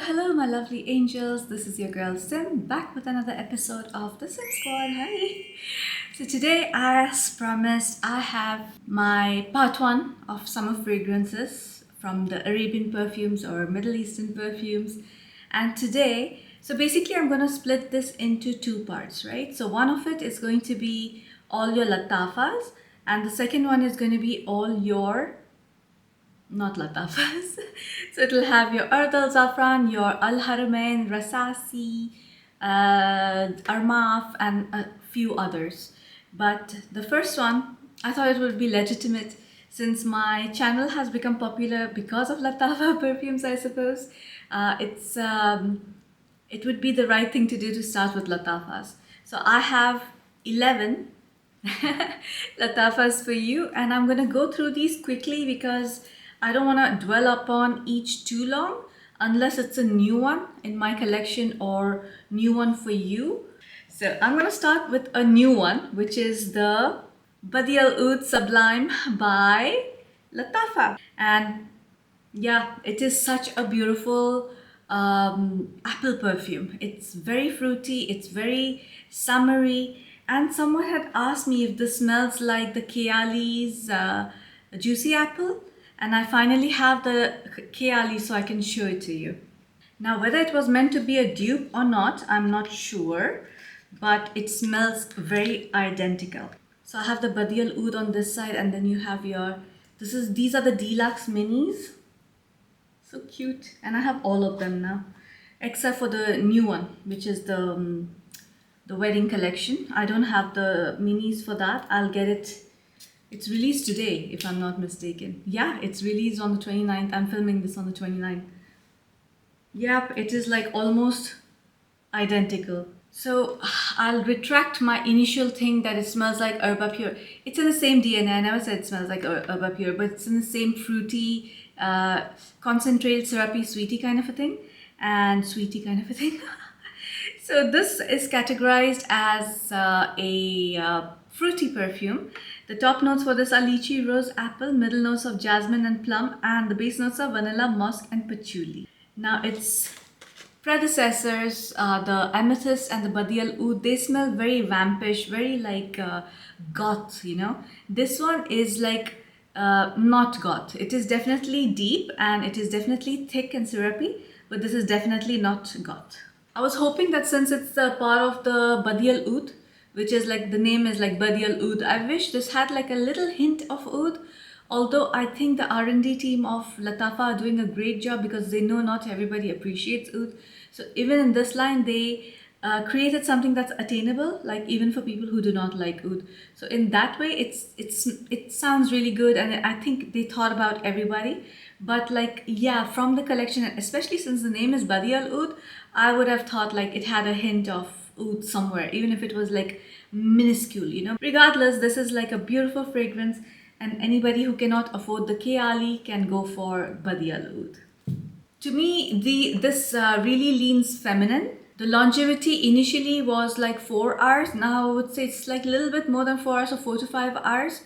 Hello, my lovely angels. This is your girl Sim back with another episode of the Sim Squad. Hi. So, today, as promised, I have my part one of summer fragrances from the Arabian perfumes or Middle Eastern perfumes. And today, so basically, I'm going to split this into two parts, right? So, one of it is going to be all your Lattafas, and the second one is going to be all your not Lattafas. So it'll have your Ard al Zafran, your Al Haramain, Rasasi, Armaf, and a few others. But the first one, I thought it would be legitimate since my channel has become popular because of Lattafa Perfumes, I suppose. It would be the right thing to do to start with Lattafas. So I have 11 Lattafas for you, and I'm going to go through these quickly because I don't want to dwell upon each too long unless it's a new one in my collection or new one for you. So I'm going to start with a new one, which is the Badee Al Oud Sublime by Lattafa. And yeah, it is such a beautiful apple perfume. It's very fruity, it's very summery, and someone had asked me if this smells like the Kayali's juicy apple, and I finally have the Kayali so I can show it to you. Now, whether it was meant to be a dupe or not, I'm not sure, but it smells very identical. So I have the Badee Al Oud on this side, and then you have your, these are the deluxe minis. So cute. And I have all of them now, except for the new one, which is the wedding collection. I don't have the minis for that. I'll get it. It's released today, if I'm not mistaken. Yeah, it's released on the 29th. I'm filming this on the 29th. Yep, it is like almost identical. So I'll retract my initial thing that it smells like Herba Pure. It's in the same DNA. I never said it smells like Herba Pure, but it's in the same fruity, concentrated, syrupy, sweetie kind of a thing, and sweetie kind of a thing. So this is categorized as a fruity perfume. The top notes for this are lychee, rose, apple, middle notes of jasmine and plum, and the base notes are vanilla, musk, and patchouli. Now its predecessors, the amethyst and the Badee Al Oud, they smell very vampish, very like goth, you know. This one is like not goth. It is definitely deep and it is definitely thick and syrupy, but this is definitely not goth. I was hoping that since it's a part of the Badee Al Oud, which is like the name is like Badee Al Oud, I wish this had like a little hint of oud. Although I think the R&D team of Lattafa are doing a great job because they know not everybody appreciates oud. So even in this line, they created something that's attainable, like even for people who do not like oud. So in that way, it sounds really good, and I think they thought about everybody. But like, yeah, from the collection, especially since the name is Badee Al Oud, I would have thought like it had a hint of oud somewhere, even if it was like minuscule, you know. Regardless, this is like a beautiful fragrance, and anybody who cannot afford the Kayali can go for Badee Al Oud. To me, this really leans feminine. The longevity initially was like 4 hours. Now I would say it's like a little bit more than 4 hours, or 4 to 5 hours.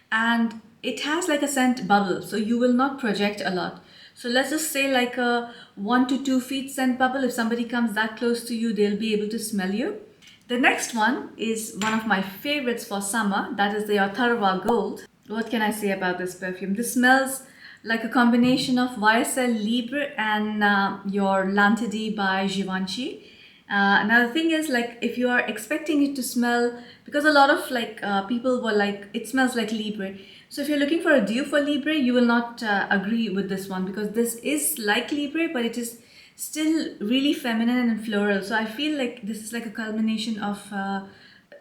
And it has like a scent bubble, so you will not project a lot. So let's just say like a 1 to 2 feet scent bubble. If somebody comes that close to you, they'll be able to smell you. The next one is one of my favorites for summer. That is the Tharwah Gold. What can I say about this perfume? This smells like a combination of YSL Libre and your Lantidi by Givenchy. Now the thing is, like, if you are expecting it to smell, because a lot of like people were like, it smells like Libre. So if you're looking for a dupe for Libre, you will not agree with this one, because this is like Libre, but it is still really feminine and floral. So I feel like this is like a culmination of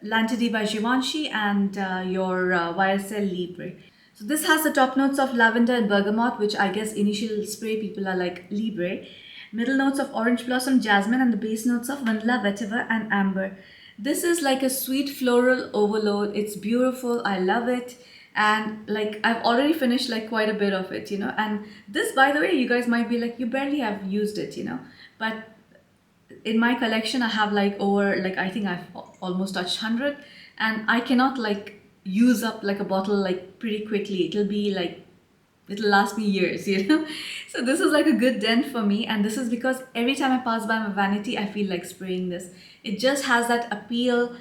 Lantidi by Givenchy and your YSL Libre. So this has the top notes of lavender and bergamot, which I guess initial spray people are like Libre. Middle notes of orange blossom, jasmine, and the base notes of vanilla, vetiver, and amber. This is like a sweet floral overload. It's beautiful. I love it. And like I've already finished like quite a bit of it, you know. And this, by the way, you guys might be like, you barely have used it, you know. But in my collection, I have like over, like I think I've almost touched 100, and I cannot like use up like a bottle like pretty quickly. It'll be like it'll last me years, you know. So this is like a good dent for me, and this is because every time I pass by my vanity, I feel like spraying this. It just has that appeal,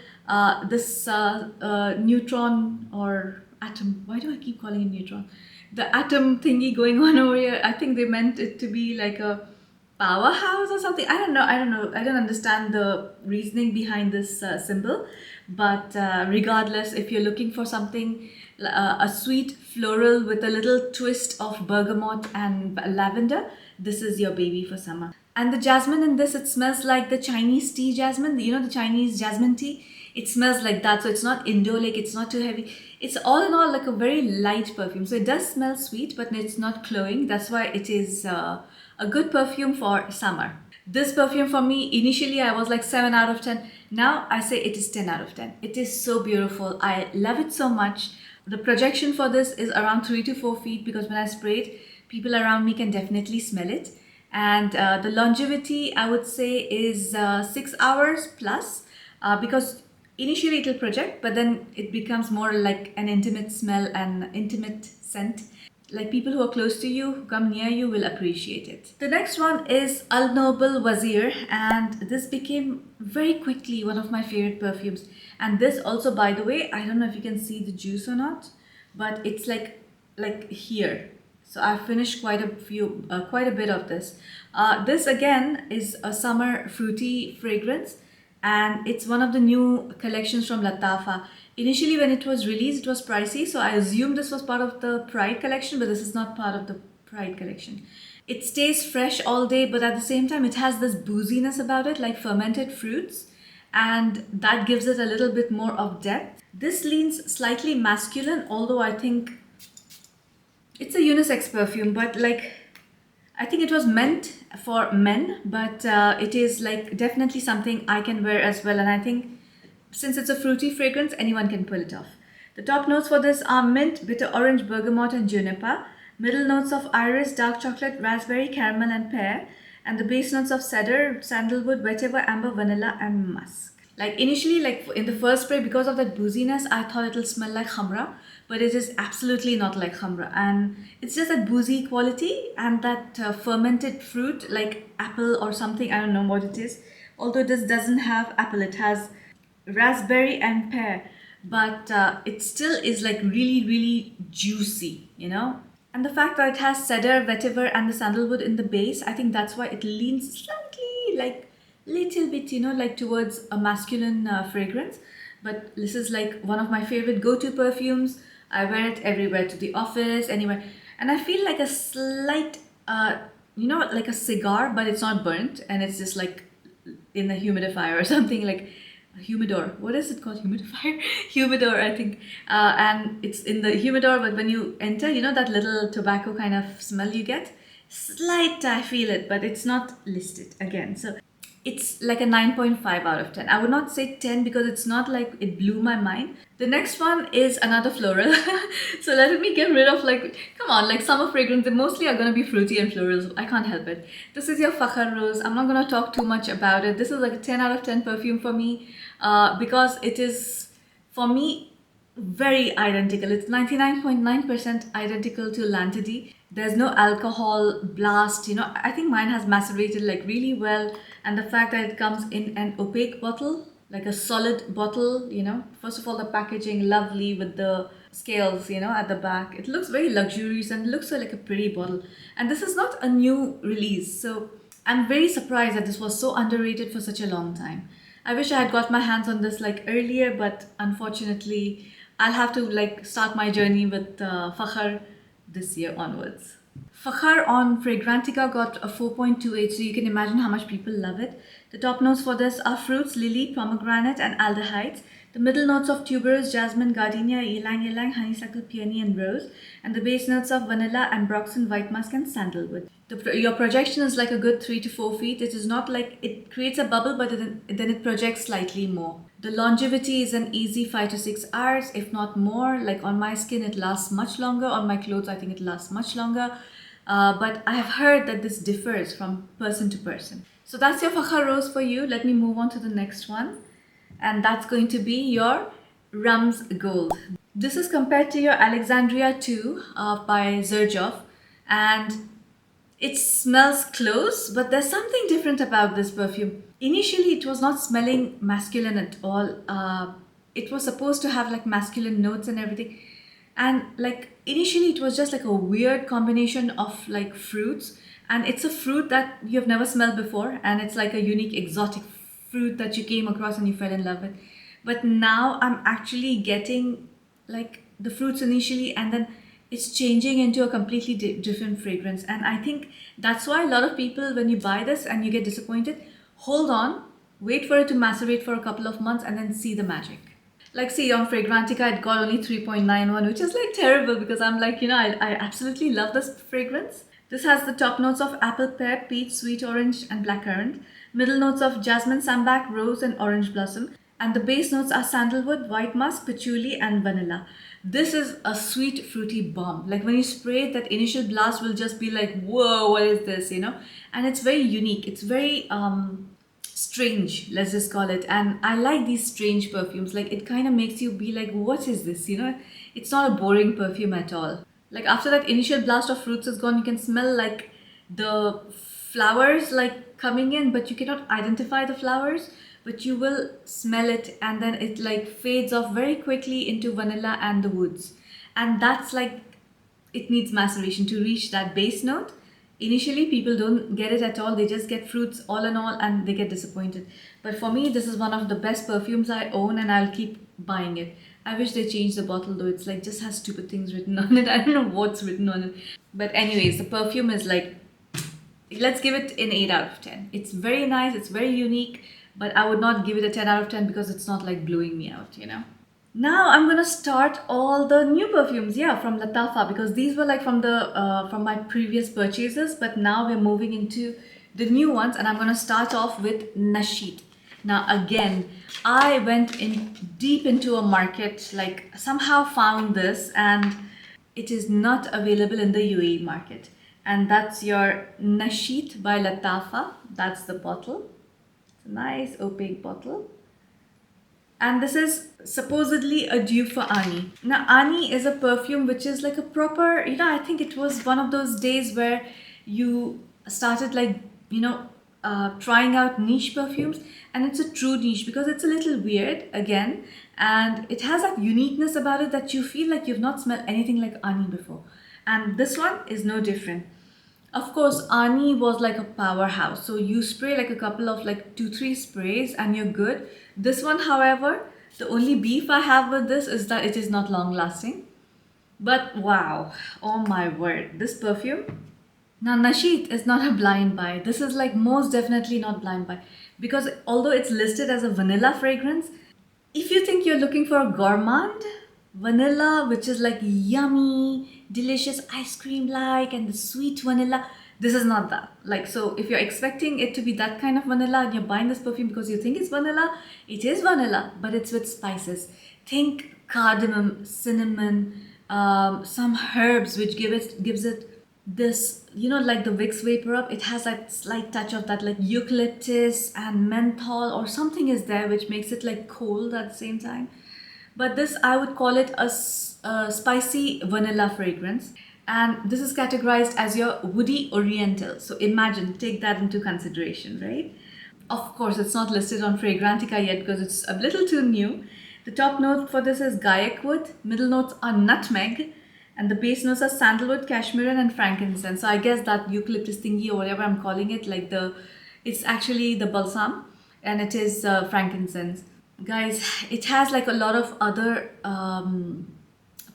this neutron or atom. Why do I keep calling it neutron? The atom thingy going on over here. I think they meant it to be like a powerhouse or something. I don't know, I don't understand the reasoning behind this symbol, but regardless, if you're looking for something, a sweet floral with a little twist of bergamot and lavender, this is your baby for summer. And the jasmine in this, it smells like the Chinese tea jasmine, you know, the Chinese jasmine tea. It smells like that, so it's not indolic, it's not too heavy. It's all in all like a very light perfume, so it does smell sweet, but it's not cloying. That's why it is a good perfume for summer. This perfume for me, initially I was like 7 out of 10. Now I say it is 10 out of 10. It is so beautiful. I love it so much. The projection for this is around 3 to 4 feet because when I spray it, people around me can definitely smell it. And the longevity, I would say, is 6 hours plus because initially it will project, but then it becomes more like an intimate smell and intimate scent. Like people who are close to you, who come near you, will appreciate it. The next one is Al Nobel Wazeer, and this became very quickly one of my favorite perfumes. And this also, by the way, I don't know if you can see the juice or not, but it's like here. So I finished quite a bit of this. This again is a summer fruity fragrance, and it's one of the new collections from Lattafa. Initially, when it was released, it was pricey, so I assumed this was part of the Pride collection, but this is not part of the Pride collection. It stays fresh all day, but at the same time, it has this booziness about it, like fermented fruits, and that gives it a little bit more of depth. This leans slightly masculine, although I think it's a unisex perfume, but like I think it was meant for men, but it is like definitely something I can wear as well. And I think since it's a fruity fragrance, anyone can pull it off. The top notes for this are mint, bitter orange, bergamot, and juniper. Middle notes of iris, dark chocolate, raspberry, caramel, and pear. And the base notes of cedar, sandalwood, vetiver, amber, vanilla, and musk. Like initially, like in the first spray, because of that booziness, I thought it'll smell like khamra, but it is absolutely not like khamra. And it's just that boozy quality and that fermented fruit, like apple or something. I don't know what it is. Although this doesn't have apple, it has raspberry and pear, but it still is like really, really juicy, you know. And the fact that it has cedar, vetiver, and the sandalwood in the base, I think that's why it leans slightly like little bit, you know, like towards a masculine fragrance. But this is like one of my favorite go-to perfumes. I wear it everywhere, to the office, anywhere, and I feel like a slight you know, like a cigar, but it's not burnt, and it's just like in the humidifier or something, like a humidor. What is it called? Humidifier? Humidor, I think. And it's in the humidor, but when you enter, you know, that little tobacco kind of smell you get? Slight, I feel it, but it's not listed again. So it's like a 9.5 out of 10. I would not say 10 because it's not like it blew my mind. The next one is another floral. So let me get rid of like, come on, like summer fragrance, they mostly are going to be fruity and florals. I can't help it. This is your Fakhar Rose. I'm not going to talk too much about it. This is like a 10 out of 10 perfume for me because it is, for me, very identical. It's 99.9% identical to Lantady. There's no alcohol blast, you know. I think mine has macerated like really well, and the fact that it comes in an opaque bottle, like a solid bottle, you know. First of all, the packaging lovely with the scales, you know, at the back. It looks very luxurious and looks like a pretty bottle. And this is not a new release, so I'm very surprised that this was so underrated for such a long time. I wish I had got my hands on this like earlier, but unfortunately I'll have to like start my journey with Fakhar this year onwards. Fakhar on Fragrantica got a 4.28, so you can imagine how much people love it. The top notes for this are fruits, lily, pomegranate, and aldehydes. The middle notes of tuberose, jasmine, gardenia, ylang ylang, honeysuckle, peony, and rose. And the base notes of vanilla, ambroxan, white musk, and sandalwood. Your projection is like a good 3 to 4 feet. It is not like it creates a bubble, but then it projects slightly more. The longevity is an easy 5 to 6 hours, if not more. Like on my skin, it lasts much longer. On my clothes, I think it lasts much longer. But I have heard that this differs from person to person. So that's your Fakhar Rose for you. Let me move on to the next one. And that's going to be your Ramz Gold. This is compared to your Alexandria 2 by Zerjoff. and it smells close, but there's something different about this perfume. Initially, it was not smelling masculine at all. It was supposed to have like masculine notes and everything. And like initially, it was just like a weird combination of like fruits. And it's a fruit that you've never smelled before. And it's like a unique exotic fruit that you came across and you fell in love with. But now I'm actually getting like the fruits initially, and then it's changing into a completely different fragrance. And I think that's why a lot of people, when you buy this and you get disappointed, hold on, wait for it to macerate for a couple of months and then see the magic. Like, see, on Fragrantica it got only 3.91, which is like terrible, because I'm like, I absolutely love this fragrance. This has the top notes of apple, pear, peach, sweet orange and blackcurrant, middle notes of jasmine, sambac, rose and orange blossom, and the base notes are sandalwood, white musk, patchouli and vanilla. This is a sweet fruity bomb. Like when you spray it, that initial blast will just be like, whoa, what is this, And it's very unique. It's very strange, let's just call it. And I like these strange perfumes. Like it kind of makes you be like, what is this, It's not a boring perfume at all. Like after that initial blast of fruits is gone, you can smell like the flowers like coming in, but you cannot identify the flowers, but you will smell it, and then it like fades off very quickly into vanilla and the woods. And that's like, it needs maceration to reach that base note. Initially people don't get it at all, they just get fruits all in all and they get disappointed. But for me, this is one of the best perfumes I own, and I'll keep buying it. I wish they changed the bottle though. It's like just has stupid things written on it. I don't know what's written on it. But anyways, the perfume is like, let's give it an 8 out of 10. It's very nice, it's very unique, but I would not give it a 10 out of 10 because it's not like blowing me out. Now I'm gonna start all the new perfumes, yeah, from Lattafa, because these were like from my previous purchases, but now we're moving into the new ones, and I'm gonna start off with Nasheet. Now again, I went in deep into a market, like somehow found this, and it is not available in the UAE market. And that's your Nasheet by Lattafa. That's the bottle. It's a nice opaque bottle. And this is supposedly a dupe for Ani. Now, Ani is a perfume which is like a proper, I think it was one of those days where you started like, trying out niche perfumes. And it's a true niche because it's a little weird again. And it has that uniqueness about it that you feel like you've not smelled anything like Ani before. And this one is no different. Of course, Ani was like a powerhouse. So you spray like a couple of like 2-3 sprays and you're good. This one, however, the only beef I have with this is that it is not long lasting. But wow, oh my word, this perfume. Now Nasheet is not a blind buy. This is like most definitely not blind buy. Because although it's listed as a vanilla fragrance, if you think you're looking for a gourmand, vanilla, which is like yummy, delicious ice cream like, and the sweet vanilla, this is not that. Like, so if you're expecting it to be that kind of vanilla and you're buying this perfume because you think it's vanilla, it is vanilla, but it's with spices. Think cardamom, cinnamon, some herbs which gives it this, like the Vicks Vapor Up, it has that slight touch of that like eucalyptus and menthol or something is there which makes it like cold at the same time. But this, I would call it a spicy vanilla fragrance. And this is categorized as your woody oriental. So imagine, take that into consideration, right? Of course, it's not listed on Fragrantica yet because it's a little too new. The top note for this is Gaiac wood, middle notes are nutmeg, and the base notes are sandalwood, cashmere, and frankincense. So I guess that eucalyptus thingy or whatever I'm calling it, like it's actually the balsam, and it is frankincense. Guys, it has like a lot of other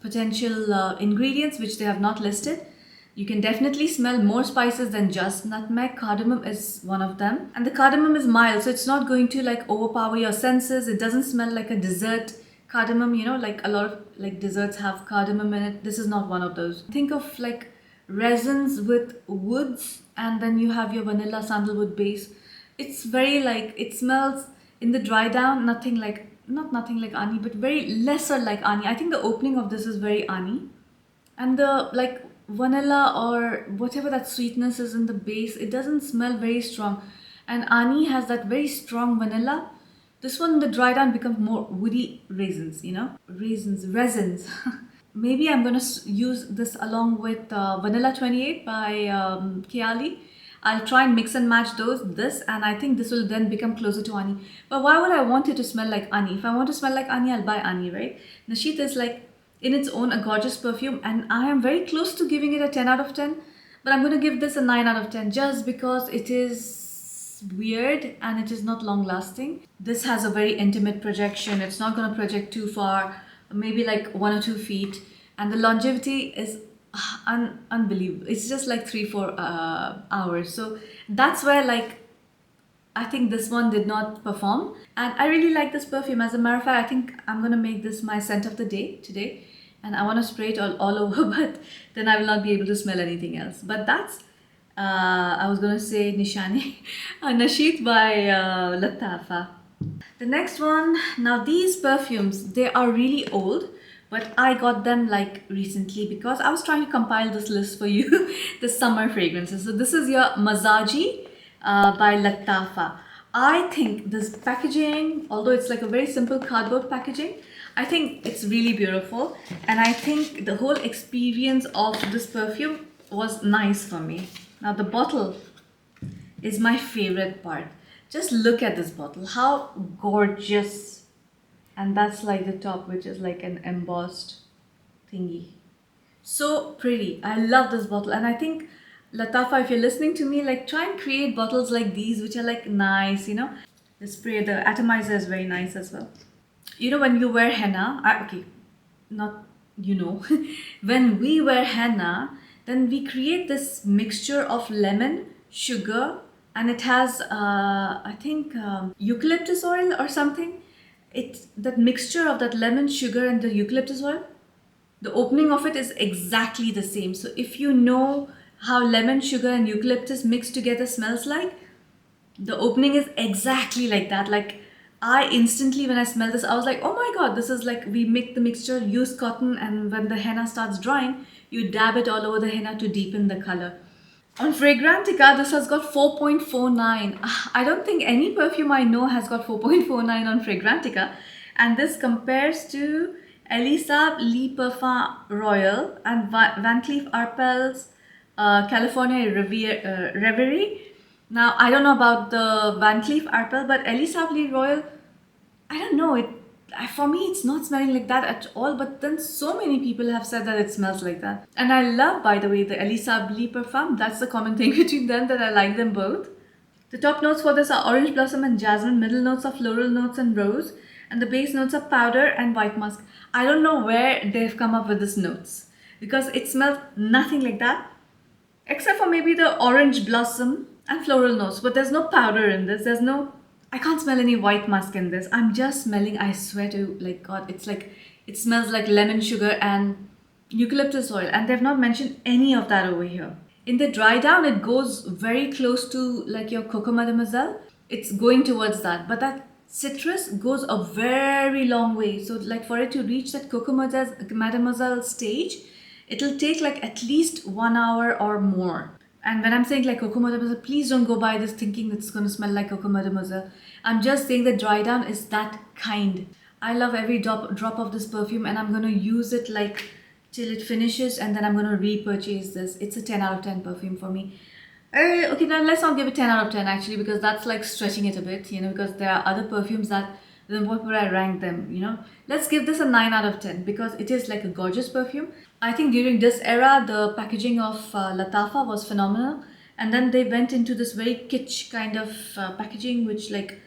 potential ingredients which they have not listed. You can definitely smell more spices than just nutmeg. Cardamom is one of them. And the cardamom is mild, so it's not going to like overpower your senses. It doesn't smell like a dessert cardamom, like a lot of like desserts have cardamom in it. This is not one of those. Think of like resins with woods, and then you have your vanilla sandalwood base. It's very like, it smells in the dry down, nothing like Ani, but very lesser like Ani. I think the opening of this is very Ani. And the like vanilla or whatever that sweetness is in the base, it doesn't smell very strong. And Ani has that very strong vanilla. This one in the dry down becomes more woody raisins, resins. maybe I'm gonna use this along with Vanilla 28 by Kiali. I'll try and mix and match this, and I think this will then become closer to Ani. But why would I want it to smell like Ani? If I want to smell like Ani, I'll buy Ani, right? Nasheet is like in its own a gorgeous perfume, and I am very close to giving it a 10 out of 10. But I'm gonna give this a 9 out of 10 just because it is weird and it is not long lasting. This has a very intimate projection. It's not gonna project too far, maybe like 1 or 2 feet, and the longevity is unbelievable. It's just like 3-4 hours. So that's where like I think this one did not perform, and I really like this perfume. As a matter of fact, I think I'm gonna make this my scent of the day today, and I want to spray it all over, but then I will not be able to smell anything else. But that's I was gonna say Nishani, Nasheet by Lattafa. The next one, now these perfumes, they are really old, but I got them like recently because I was trying to compile this list for you, the summer fragrances. So this is your Mazaaji by Lattafa. I think this packaging, although it's like a very simple cardboard packaging, I think it's really beautiful, and I think the whole experience of this perfume was nice for me. Now the bottle is my favorite part. Just look at this bottle, how gorgeous. And that's like the top, which is like an embossed thingy. So pretty. I love this bottle, and I think Lattafa, if you're listening to me, like try and create bottles like these which are like nice, you know. The spray, the atomizer is very nice as well. You know, when you wear henna, okay, not you know, when we wear henna, then we create this mixture of lemon, sugar, and it has I think eucalyptus oil or something. It's that mixture of that lemon, sugar, and the eucalyptus oil. The opening of it is exactly the same. So if you know how lemon, sugar, and eucalyptus mixed together smells like, the opening is exactly like that. Like I instantly, when I smell this, I was like, oh my god, this is like we make the mixture, use cotton, and when the henna starts drying, you dab it all over the henna to deepen the color. On Fragrantica, this has got 4.49. I don't think any perfume I know has got 4.49 on Fragrantica. And this compares to Elisa Le Parfum Royal and Van Cleef Arpels California Reverie. Now, I don't know about the Van Cleef Arpels, but Elisa Le Royal, I don't know. For me, it's not smelling like that at all, but then so many people have said that it smells like that. And I love, by the way, the Elisa Le Parfum. That's the common thing between them, that I like them both. The top notes for this are orange blossom and jasmine, middle notes are floral notes and rose, and the base notes are powder and white musk. I don't know where they've come up with these notes, because it smells nothing like that, except for maybe the orange blossom and floral notes, but there's no powder in this. I can't smell any white musk in this. I'm just smelling, I swear to like God, it's like, it smells like lemon, sugar, and eucalyptus oil, and they've not mentioned any of that over here. In the dry down, it goes very close to like your Coco Mademoiselle. It's going towards that, but that citrus goes a very long way. So like for it to reach that Coco Mademoiselle stage, it'll take like at least 1 hour or more. And when I'm saying like Coco Mademoiselle, please don't go by this thinking it's going to smell like Coco Mademoiselle. I'm just saying the dry down is that kind. I love every drop of this perfume, and I'm going to use it like till it finishes, and then I'm going to repurchase this. It's a 10 out of 10 perfume for me. Okay, now let's not give it 10 out of 10 actually, because that's like stretching it a bit, you know, because there are other perfumes that, then what would I rank them, you know? Let's give this a 9 out of 10 because it is like a gorgeous perfume. I think during this era, the packaging of Lattafa was phenomenal. And then they went into this very kitsch kind of packaging, which like,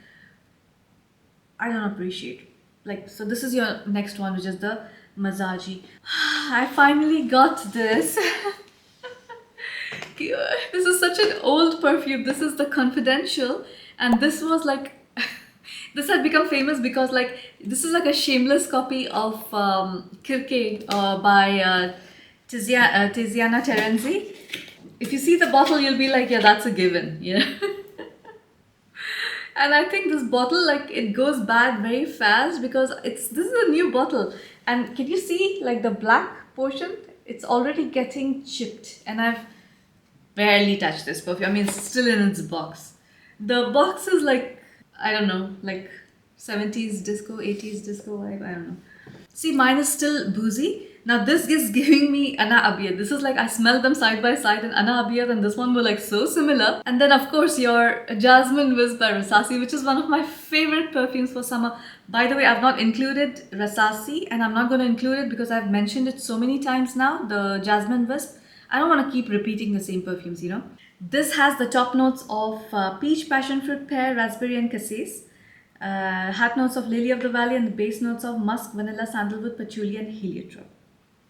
I don't appreciate. Like, so this is your next one, which is the Mazaaji. I finally got this. This is such an old perfume. This is the Confidential, and this was like this had become famous because like this is like a shameless copy of Kirke by Tiziana Terenzi. If you see the bottle, you'll be like, yeah, that's a given, you know. And I think this bottle, like, it goes bad very fast because this is a new bottle, and can you see like the black portion? It's already getting chipped, and I've barely touched this perfume. I mean, it's still in its box. The box is like, I don't know, like 70s disco, 80s disco vibe, I don't know. See, mine is still boozy. Now this is giving me Ana Abiyat. This is like I smelled them side by side, and Ana Abiyat and this one were like so similar. And then of course your Jasmine Whiz by Rasasi, which is one of my favorite perfumes for summer. By the way, I've not included Rasasi, and I'm not going to include it because I've mentioned it so many times now, the Jasmine Wisp. I don't want to keep repeating the same perfumes, you know. This has the top notes of peach, passion fruit, pear, raspberry and cassis. Hat notes of lily of the valley, and the base notes of musk, vanilla, sandalwood, patchouli and heliotrope.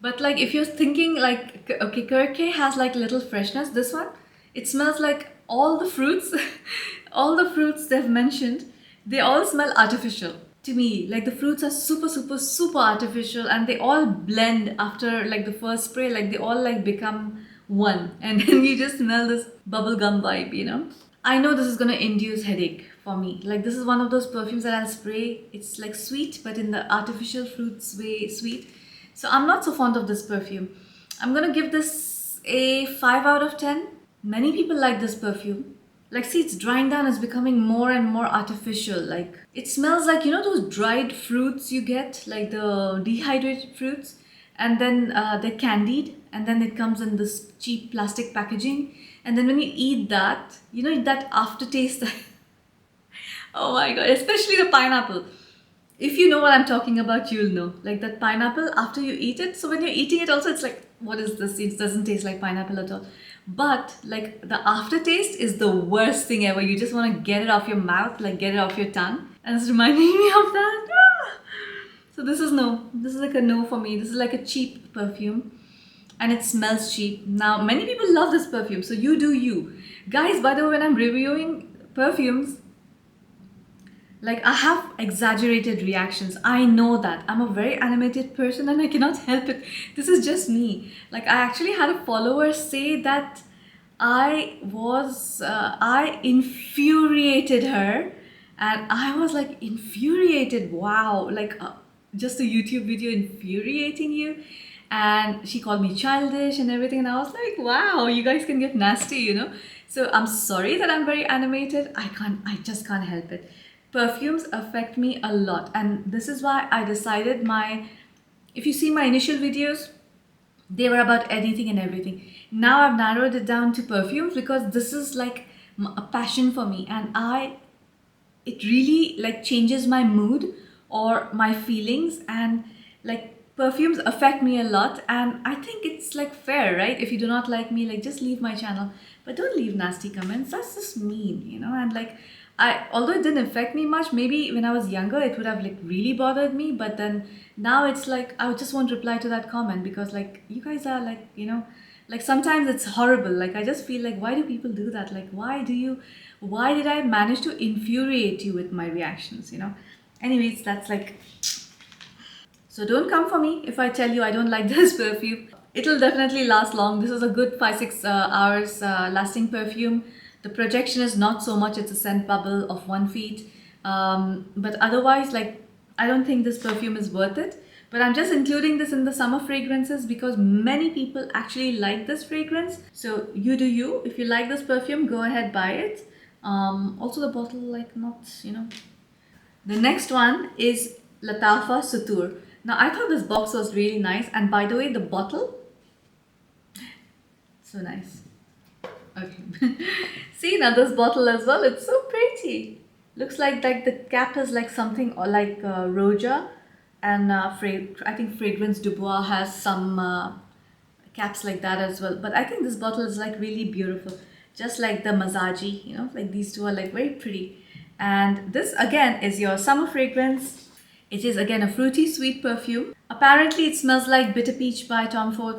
But like if you're thinking like, okay, Kirke has like little freshness, this one, it smells like all the fruits, all the fruits they've mentioned, they all smell artificial to me. Like the fruits are super, super, super artificial, and they all blend after like the first spray, like they all like become one. And then you just smell this bubblegum vibe, you know? I know this is gonna induce headache for me. Like this is one of those perfumes that I'll spray. It's like sweet, but in the artificial fruits way sweet. So I'm not so fond of this perfume. I'm gonna give this a 5 out of 10. Many people like this perfume. Like see, it's drying down, it's becoming more and more artificial. Like it smells like, you know, those dried fruits you get, like the dehydrated fruits, and then they're candied, and then it comes in this cheap plastic packaging. And then when you eat that, you know, that aftertaste. Oh my god, especially the pineapple. If you know what I'm talking about, you'll know. Like that pineapple after you eat it. So when you're eating it also, it's like, what is this? It doesn't taste like pineapple at all. But like the aftertaste is the worst thing ever. You just want to get it off your mouth, like get it off your tongue. And it's reminding me of that. Ah! So this is no. This is like a no for me. This is like a cheap perfume. And it smells cheap. Now, many people love this perfume. So you do you. Guys, by the way, when I'm reviewing perfumes, like I have exaggerated reactions. I know that. I'm a very animated person and I cannot help it. This is just me. Like I actually had a follower say that I infuriated her, and I was like infuriated. Wow, like just a YouTube video infuriating you. And she called me childish and everything, and I was like, wow, you guys can get nasty, you know. So I'm sorry that I'm very animated. I just can't help it. Perfumes affect me a lot, and this is why I decided if you see my initial videos, they were about anything and everything. Now I've narrowed it down to perfumes because this is like a passion for me, and it really like changes my mood or my feelings, and like perfumes affect me a lot. And I think it's like fair, right? If you do not like me, like just leave my channel, but don't leave nasty comments. That's just mean, you know. And like although it didn't affect me much, maybe when I was younger it would have like really bothered me, but then now it's like I just won't reply to that comment because like you guys are like, you know, like sometimes it's horrible. Like I just feel like, why do people do that? Like why did I manage to infuriate you with my reactions, you know? Anyways, that's like, so don't come for me if I tell you I don't like this perfume. It'll definitely last long. This is a good 5-6 hours lasting perfume. The projection is not so much, it's a scent bubble of 1 feet. But otherwise, like, I don't think this perfume is worth it. But I'm just including this in the summer fragrances because many people actually like this fragrance. So you do you. If you like this perfume, go ahead, buy it. Also the bottle, like not, you know. The next one is Lattafa Sutoor. Now I thought this box was really nice, and by the way, the bottle, so nice. Okay. See, now this bottle as well, it's so pretty. Looks like the cap is like something or like Roja, and I think Fragrance Du Bois has some caps like that as well. But I think this bottle is like really beautiful, just like the Mazaaji, you know, like these two are like very pretty. And this again is your summer fragrance. It is again a fruity sweet perfume. Apparently it smells like Bitter Peach by Tom Ford.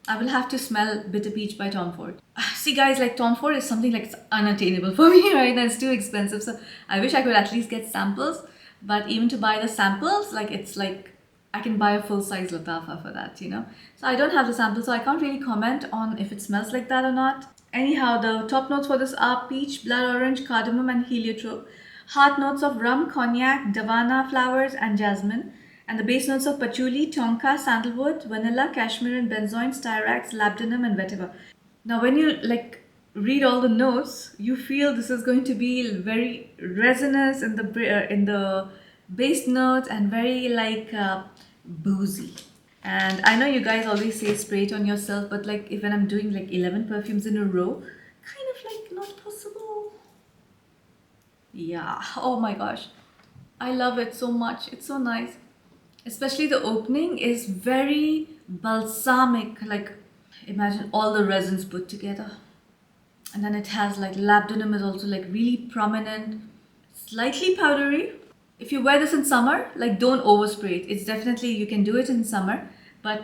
I will have to smell Bitter Peach by Tom Ford. See guys, like Tom Ford is something like it's unattainable for me right now. It's too expensive. So I wish I could at least get samples. But even to buy the samples, like it's like I can buy a full size Lattafa for that, you know. So I don't have the samples, so I can't really comment on if it smells like that or not. Anyhow, the top notes for this are peach, blood orange, cardamom and heliotrope. Heart notes of rum, cognac, davana flowers and jasmine. And the base notes of patchouli, tonka, sandalwood, vanilla, cashmere and benzoin, styrax, labdanum and vetiver. Now when you like read all the notes, you feel this is going to be very resinous in the base notes and very like boozy. And I know you guys always say spray it on yourself, but like if when I'm doing like 11 perfumes in a row, kind of like not possible. Yeah, oh my gosh. I love it so much. It's so nice. Especially the opening is very balsamic. Like imagine all the resins put together. And then it has like labdanum is also like really prominent, slightly powdery. If you wear this in summer, like don't overspray it. It's definitely you can do it in summer, but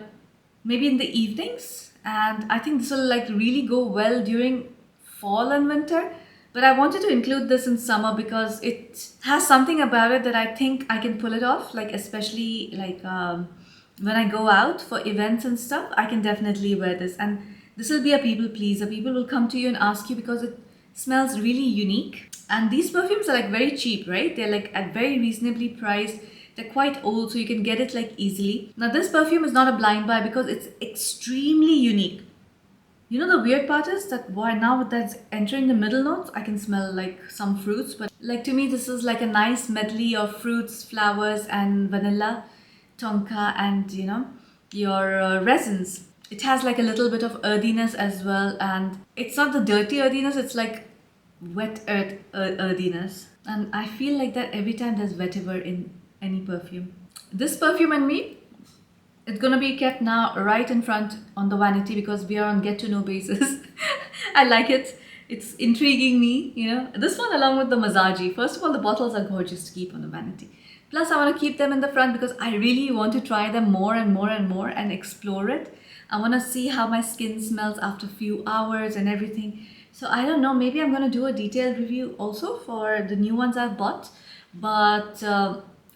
maybe in the evenings. And I think this will like really go well during fall and winter. But I wanted to include this in summer because it has something about it that I think I can pull it off. Like especially like when I go out for events and stuff, I can definitely wear this. And this will be a people pleaser. People will come to you and ask you because it smells really unique. And these perfumes are like very cheap, right? They're like at very reasonably priced. They're quite old, so you can get it like easily. Now, this perfume is not a blind buy because it's extremely unique. You know, the weird part is that why now that's entering the middle notes, I can smell like some fruits, but like to me, this is like a nice medley of fruits, flowers, and vanilla, tonka, and you know, your resins. It has like a little bit of earthiness as well, and it's not the dirty earthiness, it's like wet earthiness. And I feel like that every time there's vetiver in any perfume. This perfume and me, it's gonna be kept now right in front on the vanity because we are on get to know basis. I like it. It's intriguing me, you know. This one along with the Mazaaji. First of all, the bottles are gorgeous to keep on the vanity. Plus, I want to keep them in the front because I really want to try them more and more and more and explore it. I want to see how my skin smells after a few hours and everything. So I don't know, maybe I'm going to do a detailed review also for the new ones I've bought, but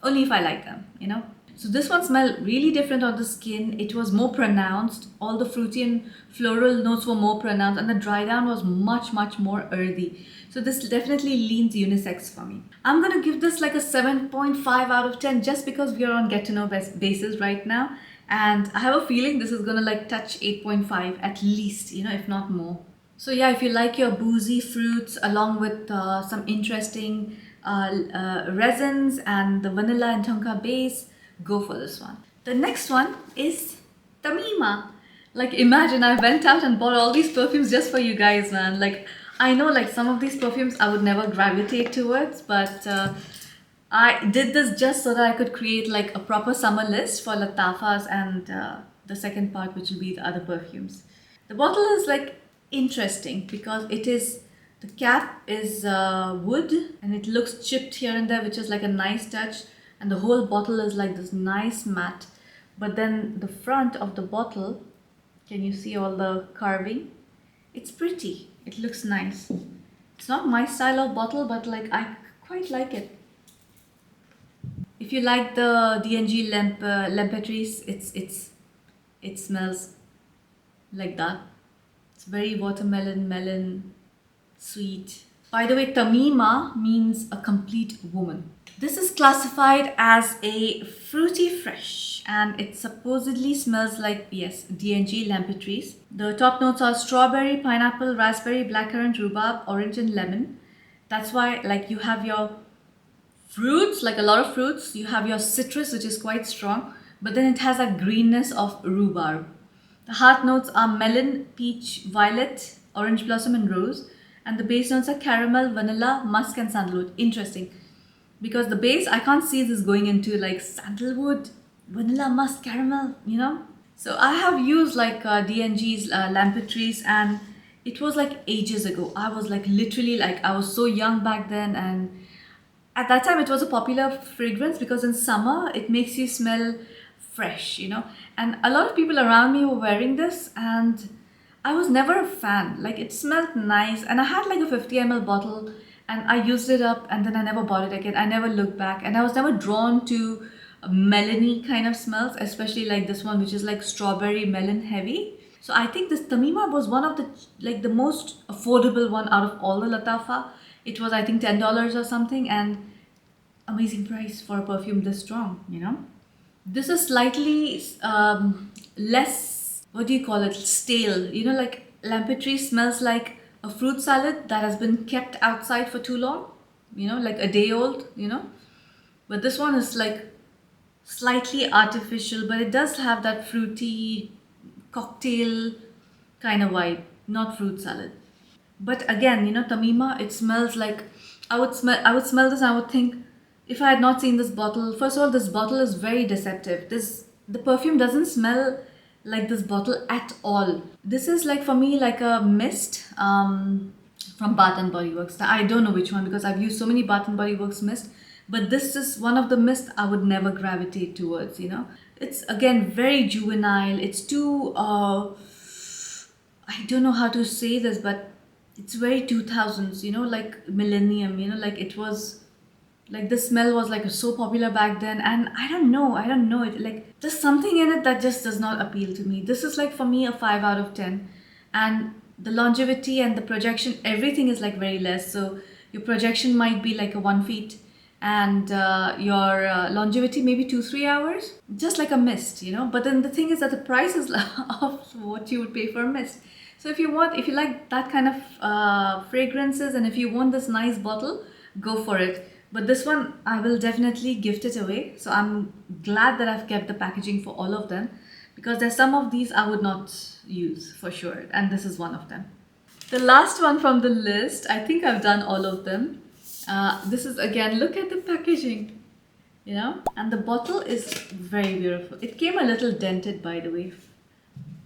only if I like them, you know. So this one smelled really different on the skin. It was more pronounced. All the fruity and floral notes were more pronounced and the dry down was much, much more earthy. So this definitely leans unisex for me. I'm going to give this like a 7.5 out of 10 just because we are on get to know basis right now. And I have a feeling this is going to like touch 8.5 at least, you know, if not more. So yeah, if you like your boozy fruits along with some interesting resins and the vanilla and tonka base, go for this one. The next one is Tamima. Like imagine I went out and bought all these perfumes just for you guys, man. Like I know like some of these perfumes I would never gravitate towards, but I did this just so that I could create like a proper summer list for Lattafas and the second part which will be the other perfumes. The bottle is like interesting because it is the cap is wood and it looks chipped here and there, which is like a nice touch, and the whole bottle is like this nice matte. But then the front of the bottle, can you see all the carving? It's pretty, it looks nice. It's not my style of bottle, but like I quite like it. If you like the D&G Lempetrice, it smells like that. It's very watermelon, melon, sweet. By the way, Tamima means a complete woman. This is classified as a fruity fresh and it supposedly smells like, yes, D&G Lempetrice. The top notes are strawberry, pineapple, raspberry, blackcurrant, rhubarb, orange and lemon. That's why like you have your fruits, like a lot of fruits. You have your citrus, which is quite strong, but then it has a greenness of rhubarb. The heart notes are melon, peach, violet, orange blossom and rose. And the base notes are caramel, vanilla, musk and sandalwood. Interesting. Because the base, I can't see this going into like sandalwood, vanilla, musk, caramel, you know. So I have used like D&G's Lampetrice and it was like ages ago. I was like literally like, I was so young back then, and at that time it was a popular fragrance because in summer it makes you smell fresh, you know. And a lot of people around me were wearing this and I was never a fan. Like it smelled nice and I had like a 50 ml bottle and I used it up and then I never bought it again. I never looked back and I was never drawn to melony kind of smells, especially like this one which is like strawberry melon heavy. So I think this Tamima was one of the like the most affordable one out of all the Lattafa. It was I think $10 or something, and amazing price for a perfume this strong, you know. This is slightly less, what do you call it, stale, you know, like Lampetrice smells like a fruit salad that has been kept outside for too long, you know, like a day old, you know. But this one is like slightly artificial, but it does have that fruity cocktail kind of vibe, not fruit salad. But again, Tamima, it smells like I would smell this and I would think, if I had not seen this bottle, first of all, this bottle is very deceptive. The perfume doesn't smell like this bottle at all. This is like for me like a mist from Bath and Body Works. Now, I don't know which one because I've used so many Bath and Body Works mist, but this is one of the mists I would never gravitate towards. It's again very juvenile. It's too I don't know how to say this, but it's very 2000s, like millennium, like it was like the smell was like so popular back then. And I don't know it, like there's something in it that just does not appeal to me. This is like for me a 5 out of 10. And the longevity and the projection, everything is like very less. So your projection might be like a 1 feet, and your longevity maybe 2-3 hours, just like a mist. But then the thing is that the price is of what you would pay for a mist. So if you like that kind of fragrances, and if you want this nice bottle, go for it. But this one, I will definitely gift it away. So I'm glad that I've kept the packaging for all of them, because there's some of these I would not use for sure, and this is one of them. The last one from the list, I think I've done all of them. This is again, look at the packaging, and the bottle is very beautiful. It came a little dented, by the way.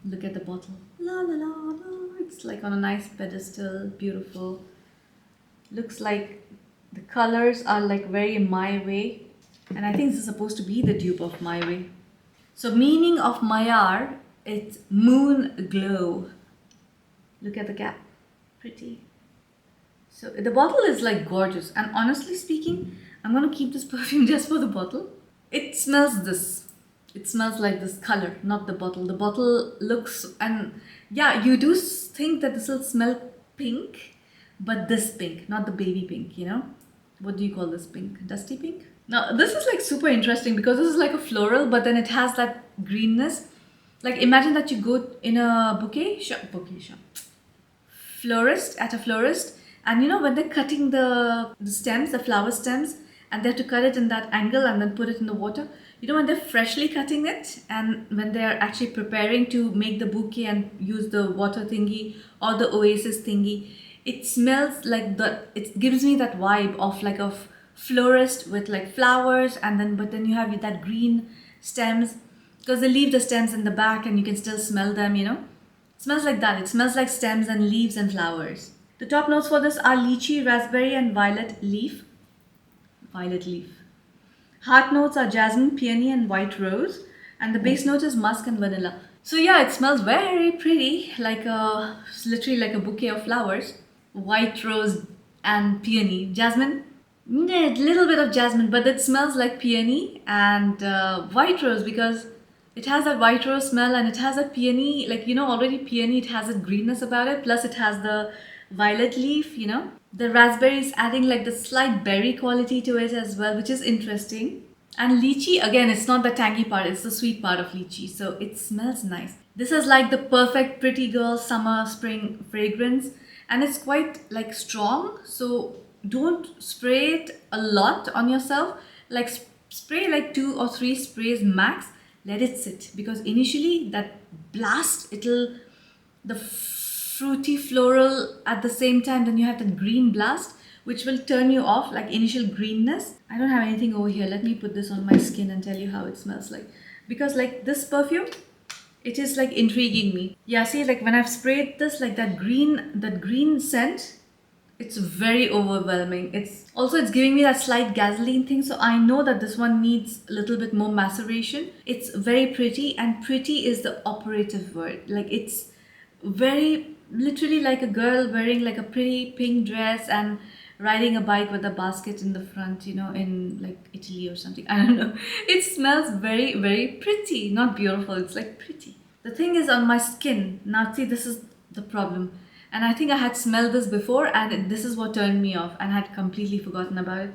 Look at the bottle. La la la la. It's like on a nice pedestal, beautiful. Looks like the colors are like very My Way. And I think this is supposed to be the dupe of My Way. So meaning of Mayar, it's moon glow. Look at the cap. Pretty. So the bottle is like gorgeous. And honestly speaking, I'm going to keep this perfume just for the bottle. It smells this. It smells like this color, not the bottle. The bottle looks, and yeah, you do think that this will smell pink, but this pink, not the baby pink. What do you call this pink? Dusty pink? Now, this is like super interesting because this is like a floral, but then it has that greenness. Like imagine that you go in a bouquet shop, at a florist, and when they're cutting the stems, the flower stems, and they have to cut it in that angle and then put it in the water. When they're freshly cutting it and when they're actually preparing to make the bouquet and use the water thingy or the oasis thingy, it smells like it gives me that vibe of like a florist with like flowers, but then you have that green stems, because they leave the stems in the back and you can still smell them. It smells like that. It smells like stems and leaves and flowers. The top notes for this are lychee, raspberry and violet leaf. Heart notes are jasmine, peony and white rose, and the base note is musk and vanilla. So yeah, it smells very pretty, literally like a bouquet of flowers. White rose and peony. Jasmine, a little bit of jasmine, but it smells like peony and white rose, because it has that white rose smell and it has a peony, already peony, it has a greenness about it, plus it has the violet leaf. The raspberry is adding like the slight berry quality to it as well, which is interesting. And lychee, again, it's not the tangy part, it's the sweet part of lychee. So it smells nice. This is like the perfect pretty girl summer spring fragrance. And it's quite like strong. So don't spray it a lot on yourself. Like spray like 2 or 3 sprays max. Let it sit. Because initially that blast, the fruity floral at the same time, then you have the green blast, which will turn you off, like initial greenness. I don't have anything over here. Let me put this on my skin and tell you how it smells like. Because like this perfume, it is like intriguing me. Yeah, see, like when I've sprayed this, like that green scent, it's very overwhelming. It's giving me that slight gasoline thing. So I know that this one needs a little bit more maceration. It's very pretty, and pretty is the operative word. Like it's very literally like a girl wearing like a pretty pink dress and riding a bike with a basket in the front, in like Italy or something. I don't know. It smells very, very pretty. Not beautiful, it's like pretty. The thing is on my skin. Now see, this is the problem. And I think I had smelled this before, and this is what turned me off, and I had completely forgotten about it.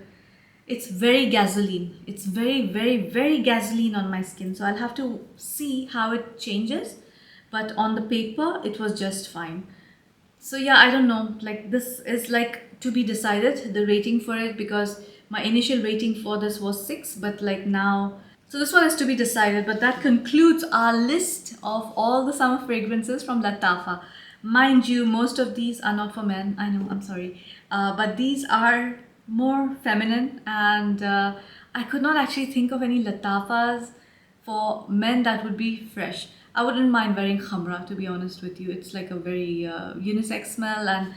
It's very gasoline. It's very, very, very gasoline on my skin. So I'll have to see how it changes. But on the paper, it was just fine. So yeah, I don't know. Like this is like to be decided, the rating for it, because my initial rating for this was 6, but like now So this one is to be decided, but that concludes our list of all the summer fragrances from Lattafa. Mind you, most of these are not for men. I know, I'm sorry. But these are more feminine, and I could not actually think of any Lattafas for men that would be fresh. I wouldn't mind wearing khamra, to be honest with you. It's like a very unisex smell, and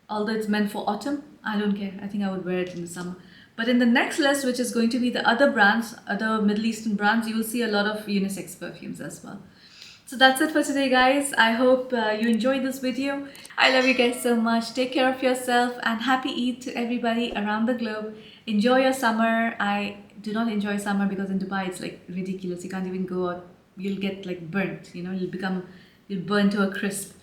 although it's meant for autumn, I don't care. I think I would wear it in the summer. But in the next list, which is going to be the other brands, other Middle Eastern brands, you will see a lot of unisex perfumes as well. So that's it for today, guys. I hope you enjoyed this video. I love you guys so much. Take care of yourself, and happy Eid to everybody around the globe. Enjoy your summer. I do not enjoy summer because in Dubai it's like ridiculous. You can't even go out. You'll get like burnt, you know, you'll burn to a crisp.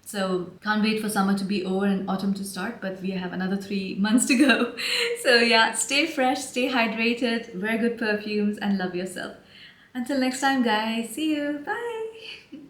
So can't wait for summer to be over and autumn to start, but we have another 3 months to go. So yeah, stay fresh, stay hydrated, wear good perfumes, and love yourself. Until next time, guys. See you. Bye.